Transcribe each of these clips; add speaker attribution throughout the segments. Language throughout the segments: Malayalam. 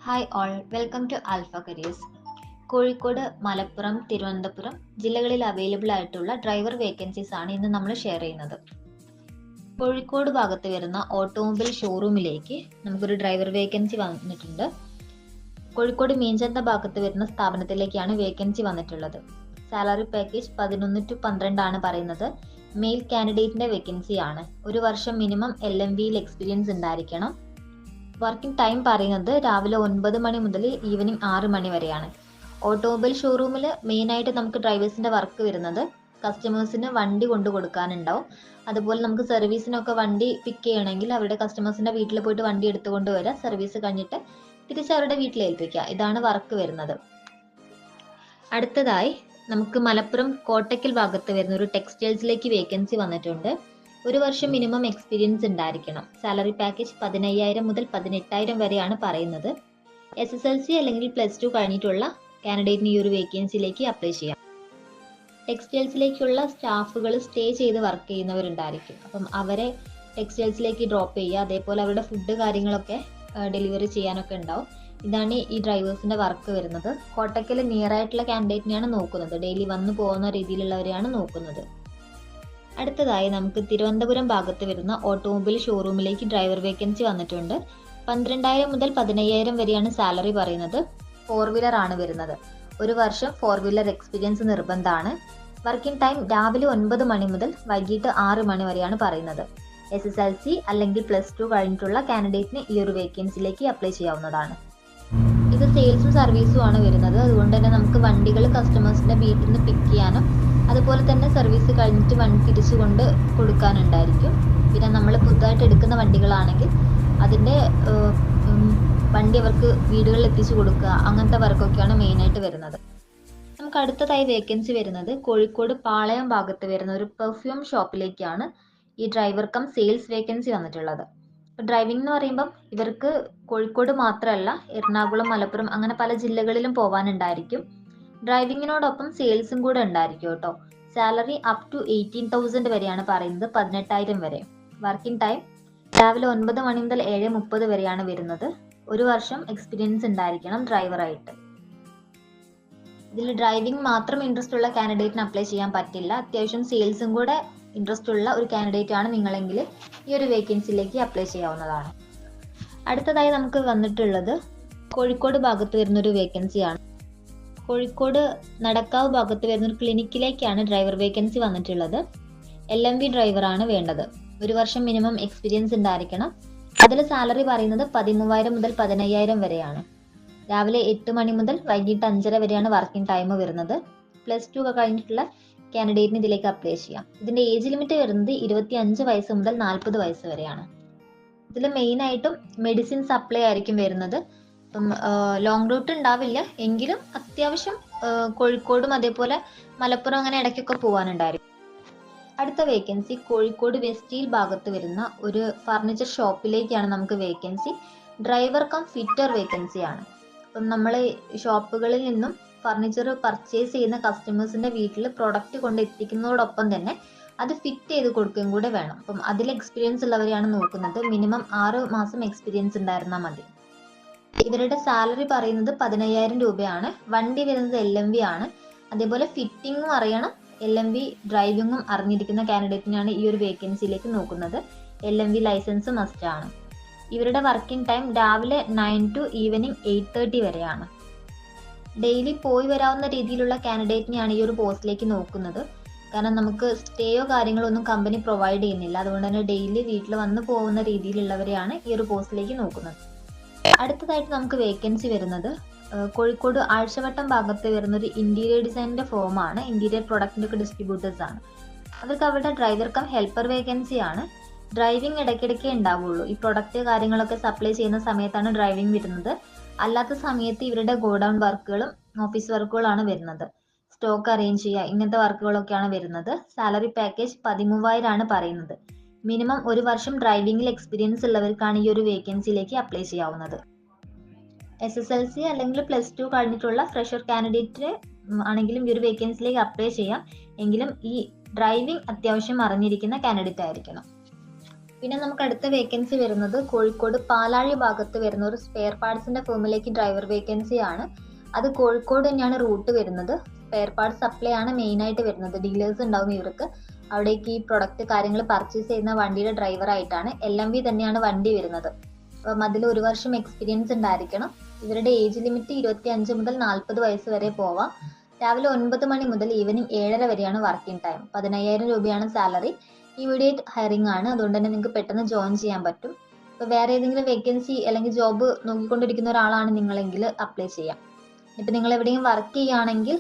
Speaker 1: Hi all, welcome to Alpha careers. Kozhikode, Malappuram, Thiruvananthapuram ജില്ലകളിൽ അവൈലബിൾ ആയിട്ടുള്ള ഡ്രൈവർ വേക്കൻസീസ് ആണ് ഇന്ന് നമ്മൾ ഷെയർ ചെയ്യുന്നത്. കോഴിക്കോട് ഭാഗത്ത് വരുന്ന ഓട്ടോമൊബൈൽ ഷോറൂമിലേക്ക് നമുക്കൊരു ഡ്രൈവർ വേക്കൻസി വന്നിട്ടുണ്ട്. കോഴിക്കോട് മീൻചന്ത ഭാഗത്ത് വരുന്ന സ്ഥാപനത്തിലേക്കാണ് വേക്കൻസി വന്നിട്ടുള്ളത്. സാലറി പാക്കേജ് 11 to 12 ആണ് പറയുന്നത്. മെയിൽ കാൻഡിഡേറ്റിന്റെ വേക്കൻസി ആണ്. ഒരു വർഷം മിനിമം LMVയിൽ എക്സ്പീരിയൻസ് ഉണ്ടായിരിക്കണം. വർക്കിംഗ് ടൈം പറയുന്നത് രാവിലെ 9 മണി മുതൽ ഈവനിങ് 6 മണി വരെയാണ്. ഓട്ടോമൊബൈൽ ഷോറൂമിൽ മെയിനായിട്ട് നമുക്ക് ഡ്രൈവേഴ്സിന്റെ വർക്ക് വരുന്നത് കസ്റ്റമേഴ്സിന് വണ്ടി കൊണ്ടു കൊടുക്കാനുണ്ടാവും. അതുപോലെ നമുക്ക് സർവീസിനൊക്കെ വണ്ടി പിക്ക് ചെയ്യണമെങ്കിൽ അവരുടെ കസ്റ്റമേഴ്സിന്റെ വീട്ടിൽ പോയിട്ട് വണ്ടി എടുത്തുകൊണ്ട് വരിക, സർവീസ് കഴിഞ്ഞിട്ട് തിരിച്ച് അവരുടെ വീട്ടിൽ ഏൽപ്പിക്കുക. ഇതാണ് വർക്ക് വരുന്നത്. അടുത്തതായി നമുക്ക് മലപ്പുറം കോട്ടക്കൽ ഭാഗത്ത് വരുന്ന ഒരു ടെക്സ്റ്റൈൽസിലേക്ക് വേക്കൻസി വന്നിട്ടുണ്ട്. ഒരു വർഷം മിനിമം എക്സ്പീരിയൻസ് ഉണ്ടായിരിക്കണം. സാലറി പാക്കേജ് 15,000 മുതൽ 18,000 വരെയാണ് പറയുന്നത്. SSLC അല്ലെങ്കിൽ +2 കഴിഞ്ഞിട്ടുള്ള കാൻഡിഡേറ്റിന് ഈ ഒരു വേക്കൻസിയിലേക്ക് അപ്ലൈ ചെയ്യാം. ടെക്സ്റ്റൈൽസിലേക്കുള്ള സ്റ്റാഫുകൾ സ്റ്റേ ചെയ്ത് വർക്ക് ചെയ്യുന്നവരുണ്ടായിരിക്കും. അപ്പം അവരെ ടെക്സ്റ്റൈൽസിലേക്ക് ഡ്രോപ്പ് ചെയ്യുക, അതേപോലെ അവരുടെ ഫുഡ് കാര്യങ്ങളൊക്കെ ഡെലിവറി ചെയ്യാനൊക്കെ ഉണ്ടാവും. ഇതാണ് ഈ ഡ്രൈവേഴ്സിന്റെ വർക്ക് വരുന്നത്. കോട്ടക്കൽ നിയർ ആയിട്ടുള്ള കാൻഡിഡേറ്റിനെയാണ് നോക്കുന്നത്. ഡെയിലി വന്നു പോകുന്ന രീതിയിലുള്ളവരെയാണ് നോക്കുന്നത്. അടുത്തതായി നമുക്ക് തിരുവനന്തപുരം ഭാഗത്ത് വരുന്ന ഓട്ടോമൊബൈൽ ഷോറൂമിലേക്ക് ഡ്രൈവർ വേക്കൻസി വന്നിട്ടുണ്ട്. 12,000 മുതൽ 15,000 വരെയാണ് സാലറി പറയുന്നത്. 4 വീലർ ആണ് വരുന്നത്. ഒരു വർഷം 4 വീലർ എക്സ്പീരിയൻസ് നിർബന്ധമാണ്. വർക്കിംഗ് ടൈം രാവിലെ 9 മണി മുതൽ വൈകിട്ട് 6 മണി വരെയാണ് പറയുന്നത്. SSLC അല്ലെങ്കിൽ +2 കഴിഞ്ഞിട്ടുള്ള കാൻഡിഡേറ്റിന് ഈ ഒരു വേക്കൻസിയിലേക്ക് അപ്ലൈ ചെയ്യാവുന്നതാണ്. ഇത് സെയിൽസും സർവീസും ആണ് വരുന്നത്. അതുകൊണ്ട് തന്നെ നമുക്ക് വണ്ടികൾ കസ്റ്റമേഴ്സിന്റെ വീട്ടിൽ നിന്ന് പിക്ക് ചെയ്യാനും അതുപോലെ തന്നെ സർവീസ് കഴിഞ്ഞിട്ട് വണ്ടി തിരിച്ചു കൊണ്ട് കൊടുക്കാനുണ്ടായിരിക്കും. പിന്നെ നമ്മൾ പുതുതായിട്ട് എടുക്കുന്ന വണ്ടികളാണെങ്കിൽ അതിൻ്റെ വണ്ടി അവർക്ക് വീടുകളിൽ എത്തിച്ചു കൊടുക്കുക, അങ്ങനത്തെ വർക്കൊക്കെയാണ് മെയിനായിട്ട് വരുന്നത്. നമുക്ക് അടുത്തതായി വേക്കൻസി വരുന്നത് കോഴിക്കോട് പാളയം ഭാഗത്ത് വരുന്ന ഒരു പെർഫ്യൂം ഷോപ്പിലേക്കാണ് ഈ ഡ്രൈവർ കം സെയിൽസ് വേക്കൻസി വന്നിട്ടുള്ളത്. ഡ്രൈവിംഗ് എന്ന് പറയുമ്പം ഇവർക്ക് കോഴിക്കോട് മാത്രമല്ല എറണാകുളം, മലപ്പുറം അങ്ങനെ പല ജില്ലകളിലും പോകാനുണ്ടായിരിക്കും. ഡ്രൈവിങ്ങിനോടൊപ്പം സെയിൽസും കൂടെ ഉണ്ടായിരിക്കും കേട്ടോ. സാലറി അപ് ടു 18,000 വരെയാണ് പറയുന്നത്, 18,000 വരെ. വർക്കിംഗ് ടൈം രാവിലെ 9 മണി മുതൽ 7:30 വരെയാണ് വരുന്നത്. ഒരു വർഷം എക്സ്പീരിയൻസ് ഉണ്ടായിരിക്കണം ഡ്രൈവറായിട്ട്. ഇതിൽ ഡ്രൈവിംഗ് മാത്രം ഇൻട്രസ്റ്റ് ഉള്ള കാൻഡിഡേറ്റിന് അപ്ലൈ ചെയ്യാൻ പറ്റില്ല. അത്യാവശ്യം സെയിൽസും കൂടെ ഇൻട്രസ്റ്റ് ഉള്ള ഒരു കാൻഡിഡേറ്റ് ആണ് നിങ്ങളെങ്കിൽ ഈ ഒരു വേക്കൻസിയിലേക്ക് അപ്ലൈ ചെയ്യാവുന്നതാണ്. അടുത്തതായി നമുക്ക് വന്നിട്ടുള്ളത് കോഴിക്കോട് ഭാഗത്ത് വരുന്നൊരു വേക്കൻസിയാണ്. കോഴിക്കോട് നടക്കാവ് ഭാഗത്ത് വരുന്ന ഒരു ക്ലിനിക്കിലേക്കാണ് ഡ്രൈവർ വേക്കൻസി വന്നിട്ടുള്ളത്. LMV ഡ്രൈവറാണ് വേണ്ടത്. ഒരു വർഷം മിനിമം എക്സ്പീരിയൻസ് ഉണ്ടായിരിക്കണം. അതിൽ സാലറി പറയുന്നത് 13,000 മുതൽ 15,000 വരെയാണ്. രാവിലെ 8 മണി മുതൽ വൈകിട്ട് 5:30 വരെയാണ് വർക്കിംഗ് ടൈം വരുന്നത്. +2 ഒക്കെ കഴിഞ്ഞിട്ടുള്ള കാൻഡിഡേറ്റിന് ഇതിലേക്ക് അപ്ലൈ ചെയ്യാം. ഇതിന്റെ ഏജ് ലിമിറ്റ് വരുന്നത് 25 വയസ്സ് മുതൽ 40 വയസ്സ് വരെയാണ്. ഇതിൽ മെയിനായിട്ടും മെഡിസിൻ സപ്ലൈ ആയിരിക്കും വരുന്നത്. ലോങ് റൂട്ട് ഉണ്ടാവില്ല, എങ്കിലും അത്യാവശ്യം കോഴിക്കോടും അതേപോലെ മലപ്പുറം അങ്ങനെ ഇടയ്ക്കൊക്കെ പോകാനുണ്ടായിരിക്കും. അടുത്ത വേക്കൻസി കോഴിക്കോട് വെസ്റ്റീൽ ഭാഗത്ത് വരുന്ന ഒരു ഫർണിച്ചർ ഷോപ്പിലേക്കാണ് നമുക്ക് vacancy. Driver cum fitter vacancy ആണ്. അപ്പം നമ്മൾ ഷോപ്പുകളിൽ നിന്നും ഫർണിച്ചർ പർച്ചേസ് ചെയ്യുന്ന കസ്റ്റമേഴ്സിന്റെ വീട്ടിൽ പ്രൊഡക്റ്റ് കൊണ്ട് എത്തിക്കുന്നതോടൊപ്പം തന്നെ അത് ഫിറ്റ് ചെയ്ത് കൊടുക്കുകയും കൂടെ വേണം. അപ്പം അതിൽ എക്സ്പീരിയൻസ് ഉള്ളവരെയാണ് നോക്കുന്നത്. മിനിമം 6 മാസം എക്സ്പീരിയൻസ് ഉണ്ടായിരുന്നാൽ മതി. ഇവരുടെ സാലറി പറയുന്നത് 15,000 രൂപയാണ്. വണ്ടി വരുന്നത് LMV ആണ്. അതേപോലെ ഫിറ്റിങ്ങും അറിയണം. LMV ഡ്രൈവിങ്ങും അറിഞ്ഞിരിക്കുന്ന കാൻഡിഡേറ്റിനാണ് ഈ ഒരു വേക്കൻസിയിലേക്ക് നോക്കുന്നത്. LMV ലൈസൻസ് മസ്റ്റ് ആണ്. ഇവരുടെ വർക്കിംഗ് ടൈം രാവിലെ 9 to ഈവനിങ് 8:30 വരെയാണ്. ഡെയിലി പോയി വരാവുന്ന രീതിയിലുള്ള കാൻഡിഡേറ്റിനെയാണ് ഈ ഒരു പോസ്റ്റിലേക്ക് നോക്കുന്നത്. കാരണം നമുക്ക് സ്റ്റേയോ കാര്യങ്ങളോ ഒന്നും കമ്പനി പ്രൊവൈഡ് ചെയ്യുന്നില്ല. അതുകൊണ്ട് തന്നെ ഡെയിലി വീട്ടിൽ വന്നു പോകുന്ന രീതിയിലുള്ളവരെയാണ് ഈ ഒരു പോസ്റ്റിലേക്ക് നോക്കുന്നത്. അടുത്തതായിട്ട് നമുക്ക് വേക്കൻസി വരുന്നത് കോഴിക്കോട് ആഴ്ചവട്ടം ഭാഗത്ത് വരുന്ന ഒരു ഇന്റീരിയർ ഡിസൈനിന്റെ ഫോമാണ്. ഇന്റീരിയർ പ്രൊഡക്റ്റിന്റെ ഒക്കെ ഡിസ്ട്രിബ്യൂട്ടേഴ്സ് ആണ്. അവർക്ക് അവരുടെ ഡ്രൈവർ കം ഹെൽപ്പർ വേക്കൻസി ആണ്. ഡ്രൈവിംഗ് ഇടയ്ക്കിടയ്ക്കേ ഉണ്ടാവുള്ളൂ. ഈ പ്രൊഡക്റ്റ് കാര്യങ്ങളൊക്കെ സപ്ലൈ ചെയ്യുന്ന സമയത്താണ് ഡ്രൈവിംഗ് വരുന്നത്. അല്ലാത്ത സമയത്ത് ഇവരുടെ ഗോഡൗൺ വർക്കുകളും ഓഫീസ് വർക്കുകളാണ് വരുന്നത്. സ്റ്റോക്ക് അറേഞ്ച് ചെയ്യുക, ഇങ്ങനത്തെ വർക്കുകളൊക്കെയാണ് വരുന്നത്. സാലറി പാക്കേജ് 13,000 ആണ് പറയുന്നത്. മിനിമം ഒരു വർഷം ഡ്രൈവിംഗിൽ എക്സ്പീരിയൻസ് ഉള്ളവർക്കാണ് ഈ ഒരു വേക്കൻസിയിലേക്ക് അപ്ലൈ ചെയ്യാവുന്നത്. SSLC അല്ലെങ്കിൽ +2 കഴിഞ്ഞിട്ടുള്ള ഫ്രഷർ കാൻഡിഡേറ്റ് ആണെങ്കിലും ഈ ഒരു വേക്കൻസിയിലേക്ക് അപ്ലൈ ചെയ്യാം. എങ്കിലും ഈ ഡ്രൈവിംഗ് അത്യാവശ്യം അറിഞ്ഞിരിക്കുന്ന കാൻഡിഡേറ്റ് ആയിരിക്കണം. പിന്നെ നമുക്ക് അടുത്ത വേക്കൻസി വരുന്നത് കോഴിക്കോട് പാലാഴി ഭാഗത്ത് വരുന്ന ഒരു സ്പെയർ പാർട്സിന്റെ ഫേമിലേക്ക് ഡ്രൈവർ വേക്കൻസി ആണ്. അത് കോഴിക്കോട് തന്നെയാണ് റൂട്ട് വരുന്നത്. സ്പെയർ പാർട്സ് സപ്ലൈ ആണ് മെയിൻ ആയിട്ട് വരുന്നത്. ഡീലേഴ്സ് ഉണ്ടാവും ഇവർക്ക്. അവിടേക്ക് ഈ പ്രൊഡക്റ്റ് കാര്യങ്ങൾ പർച്ചേസ് ചെയ്യുന്ന വണ്ടിയുടെ ഡ്രൈവർ ആയിട്ടാണ്. LMV തന്നെയാണ് വണ്ടി വരുന്നത്. അപ്പം അതിൽ 1 വർഷം എക്സ്പീരിയൻസ് ഉണ്ടായിരിക്കണം. ഇവരുടെ ഏജ് ലിമിറ്റ് 25 മുതൽ 40 വയസ്സ് വരെ പോവാം. രാവിലെ 9 മണി മുതൽ ഈവനിങ് 7:30 വരെയാണ് വർക്കിംഗ് ടൈം. 15,000 രൂപയാണ് സാലറി. ഇമ്മീഡിയറ്റ് ഹയറിംഗ് ആണ്. അതുകൊണ്ട് തന്നെ നിങ്ങൾക്ക് പെട്ടെന്ന് ജോയിൻ ചെയ്യാൻ പറ്റും. ഇപ്പോൾ വേറെ ഏതെങ്കിലും വേക്കൻസി അല്ലെങ്കിൽ ജോബ് നോക്കിക്കൊണ്ടിരിക്കുന്ന ഒരാളാണ് നിങ്ങളെങ്കിൽ അപ്ലൈ ചെയ്യാം. ഇപ്പം നിങ്ങൾ എവിടെയും വർക്ക് ചെയ്യുകയാണെങ്കിൽ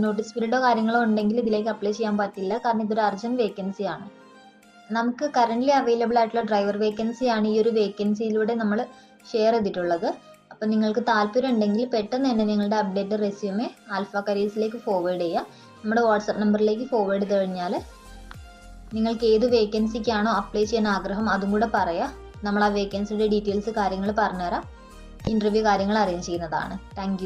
Speaker 1: നോട്ടീസ് പീരീഡോ കാര്യങ്ങളോ ഉണ്ടെങ്കിൽ ഇതിലേക്ക് അപ്ലൈ ചെയ്യാൻ പറ്റില്ല. കാരണം ഇതൊരു അർജന്റ് വേക്കൻസി ആണ്. നമുക്ക് കറന്റ് അവൈലബിൾ ആയിട്ടുള്ള ഡ്രൈവർ വേക്കൻസി ആണ് ഈ ഒരു വേക്കൻസിയിലൂടെ നമ്മൾ ഷെയർ ചെയ്തിട്ടുള്ളത്. അപ്പം നിങ്ങൾക്ക് താല്പര്യം ഉണ്ടെങ്കിൽ പെട്ടെന്ന് തന്നെ നിങ്ങളുടെ അപ്ഡേറ്റഡ് റെസ്യൂമെ ആൽഫ കരിയേഴ്സിലേക്ക് ഫോർവേഡ് ചെയ്യുക. നമ്മുടെ വാട്സപ്പ് നമ്പറിലേക്ക് ഫോർവേഡ് ചെയ്ത് കഴിഞ്ഞാൽ നിങ്ങൾക്ക് ഏത് വേക്കൻസിക്കാണോ അപ്ലൈ ചെയ്യാൻ ആഗ്രഹം അതും കൂടെ പറയാം. നമ്മൾ ആ വേക്കൻസിയുടെ ഡീറ്റെയിൽസ് കാര്യങ്ങൾ പറഞ്ഞുതരാം. ഇന്റർവ്യൂ കാര്യങ്ങൾ അറേഞ്ച് ചെയ്യുന്നതാണ്. താങ്ക്